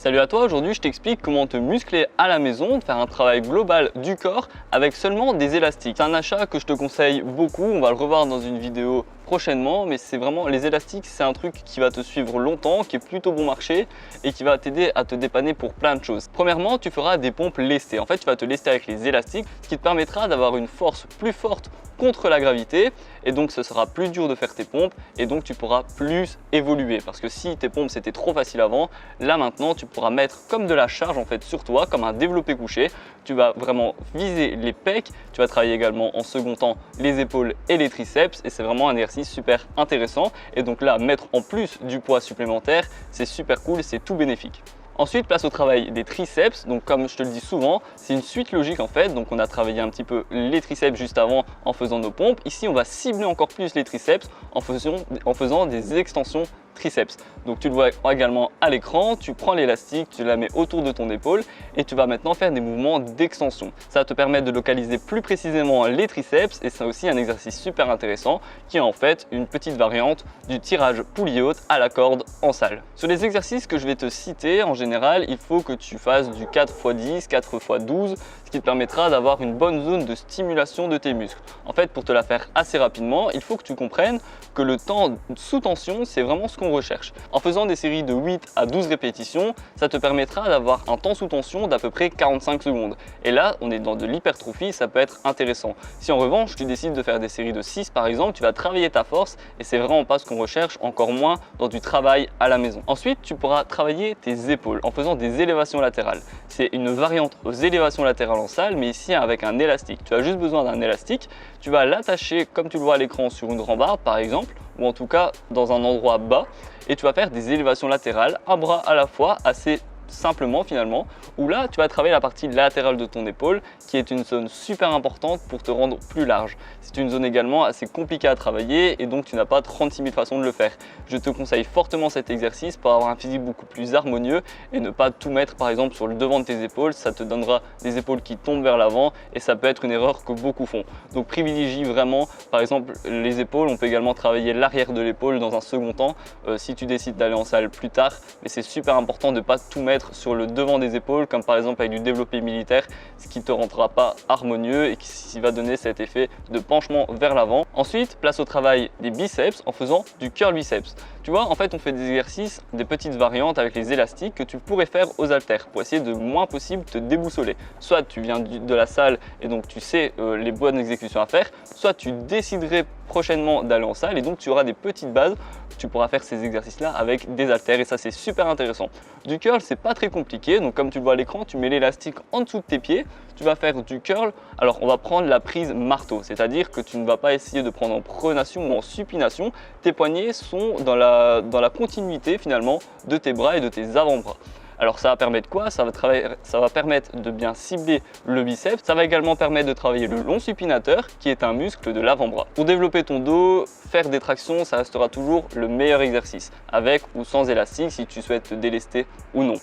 Salut à toi, aujourd'hui je t'explique comment te muscler à la maison, faire un travail global du corps avec seulement des élastiques. C'est un achat que je te conseille beaucoup, on va le revoir dans une vidéo prochainement, mais c'est vraiment les élastiques, c'est un truc qui va te suivre longtemps, qui est plutôt bon marché et qui va t'aider à te dépanner pour plein de choses. Premièrement, tu feras des pompes lestées. En fait, tu vas te lester avec les élastiques, ce qui te permettra d'avoir une force plus forte contre la gravité et donc ce sera plus dur de faire tes pompes et donc tu pourras plus évoluer parce que si tes pompes c'était trop facile avant, là maintenant tu pourras mettre comme de la charge en fait sur toi, comme un développé couché. Tu vas vraiment viser les pecs, tu vas travailler également en second temps les épaules et les triceps et c'est vraiment un exercice super intéressant et donc là mettre en plus du poids supplémentaire c'est super cool, c'est tout bénéfique. Ensuite, place au travail des triceps. Donc comme je te le dis souvent, c'est une suite logique en fait. Donc on a travaillé un petit peu les triceps juste avant en faisant nos pompes. Ici, on va cibler encore plus les triceps en faisant des extensions triceps. Donc tu le vois également à l'écran, tu prends l'élastique, tu la mets autour de ton épaule et tu vas maintenant faire des mouvements d'extension. Ça va te permettre de localiser plus précisément les triceps et c'est aussi un exercice super intéressant qui est en fait une petite variante du tirage poulie haute à la corde en salle. Sur les exercices que je vais te citer, en général, il faut que tu fasses du 4x10, 4x12, ce qui te permettra d'avoir une bonne zone de stimulation de tes muscles. En fait, pour te la faire assez rapidement, il faut que tu comprennes que le temps sous tension, c'est vraiment ce qu'on recherche. En faisant des séries de 8 à 12 répétitions, ça te permettra d'avoir un temps sous tension d'à peu près 45 secondes. Et là, on est dans de l'hypertrophie, ça peut être intéressant. Si en revanche, tu décides de faire des séries de 6 par exemple, tu vas travailler ta force et c'est vraiment pas ce qu'on recherche, encore moins dans du travail à la maison. Ensuite, tu pourras travailler tes épaules en faisant des élévations latérales. C'est une variante aux élévations latérales en salle, mais ici avec un élastique. Tu as juste besoin d'un élastique, tu vas l'attacher comme tu le vois à l'écran sur une rambarde par exemple, ou en tout cas dans un endroit bas et tu vas faire des élévations latérales, un bras à la fois, assez simplement finalement, où là tu vas travailler la partie latérale de ton épaule qui est une zone super importante pour te rendre plus large. C'est une zone également assez compliquée à travailler et donc tu n'as pas 36 000 façons de le faire. Je te conseille fortement cet exercice pour avoir un physique beaucoup plus harmonieux et ne pas tout mettre par exemple sur le devant de tes épaules, ça te donnera des épaules qui tombent vers l'avant et ça peut être une erreur que beaucoup font. Donc privilégie vraiment par exemple les épaules, on peut également travailler l'arrière de l'épaule dans un second temps si tu décides d'aller en salle plus tard, mais c'est super important de ne pas tout mettre sur le devant des épaules comme par exemple avec du développé militaire, ce qui ne te rendra pas harmonieux et qui va donner cet effet de penchement vers l'avant. Ensuite, place au travail des biceps en faisant du curl biceps. Tu vois, en fait on fait des exercices, des petites variantes avec les élastiques que tu pourrais faire aux haltères pour essayer de moins possible te déboussoler. Soit tu viens de la salle et donc tu sais les bonnes exécutions à faire, soit tu déciderais prochainement d'aller en salle et donc tu auras des petites bases. Tu pourras faire ces exercices là avec des haltères et ça c'est super intéressant. Du curl c'est pas très compliqué, donc comme tu le vois à l'écran, tu mets l'élastique en dessous de tes pieds, tu vas faire du curl. Alors on va prendre la prise marteau, c'est-à-dire que tu ne vas pas essayer de prendre en pronation ou en supination, tes poignets sont dans la continuité finalement de tes bras et de tes avant-bras. Alors ça va permettre quoi? Ça va permettre de bien cibler le biceps. Ça va également permettre de travailler le long supinateur qui est un muscle de l'avant-bras. Pour développer ton dos, faire des tractions, ça restera toujours le meilleur exercice, avec ou sans élastique si tu souhaites te délester ou non.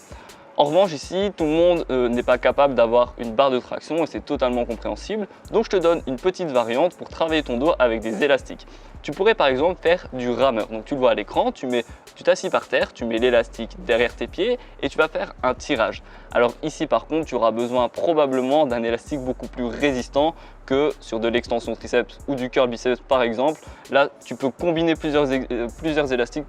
En revanche ici, tout le monde n'est pas capable d'avoir une barre de traction et c'est totalement compréhensible. Donc je te donne une petite variante pour travailler ton dos avec des élastiques. Tu pourrais par exemple faire du rameur. Donc tu le vois à l'écran, tu t'assis par terre, tu mets l'élastique derrière tes pieds et tu vas faire un tirage. Alors ici par contre, tu auras besoin probablement d'un élastique beaucoup plus résistant que sur de l'extension triceps ou du curl biceps par exemple. Là, tu peux combiner plusieurs élastiques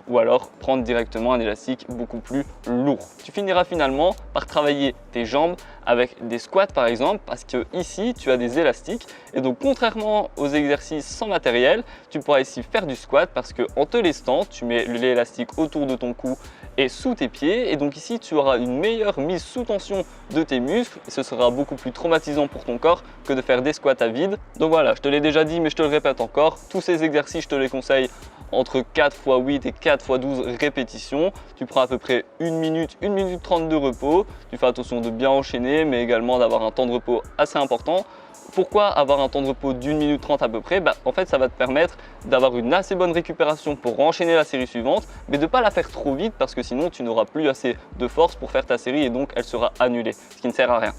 ou alors prendre directement un élastique beaucoup plus lourd. Tu finiras finalement par travailler tes jambes avec des squats par exemple parce que ici tu as des élastiques et donc contrairement aux exercices sans matériel, tu pourras ici faire du squat parce que en te lestant, tu mets l'élastique autour de ton cou et sous tes pieds et donc ici tu auras une meilleure mise sous tension de tes muscles et ce sera beaucoup plus traumatisant pour ton corps que de faire des squats à vide. Donc voilà, je te l'ai déjà dit mais je te le répète encore, tous ces exercices je te les conseille entre 4x8 et 4x12 répétitions. Tu prends à peu près 1 minute 30 de repos. Tu fais attention de bien enchaîner, mais également d'avoir un temps de repos assez important. Pourquoi avoir un temps de repos d'1 minute 30 à peu près? En fait, ça va te permettre d'avoir une assez bonne récupération pour enchaîner la série suivante, mais de ne pas la faire trop vite parce que sinon tu n'auras plus assez de force pour faire ta série et donc elle sera annulée, ce qui ne sert à rien.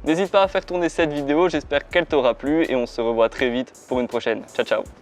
N'hésite pas à faire tourner cette vidéo, j'espère qu'elle t'aura plu et on se revoit très vite pour une prochaine. Ciao ciao!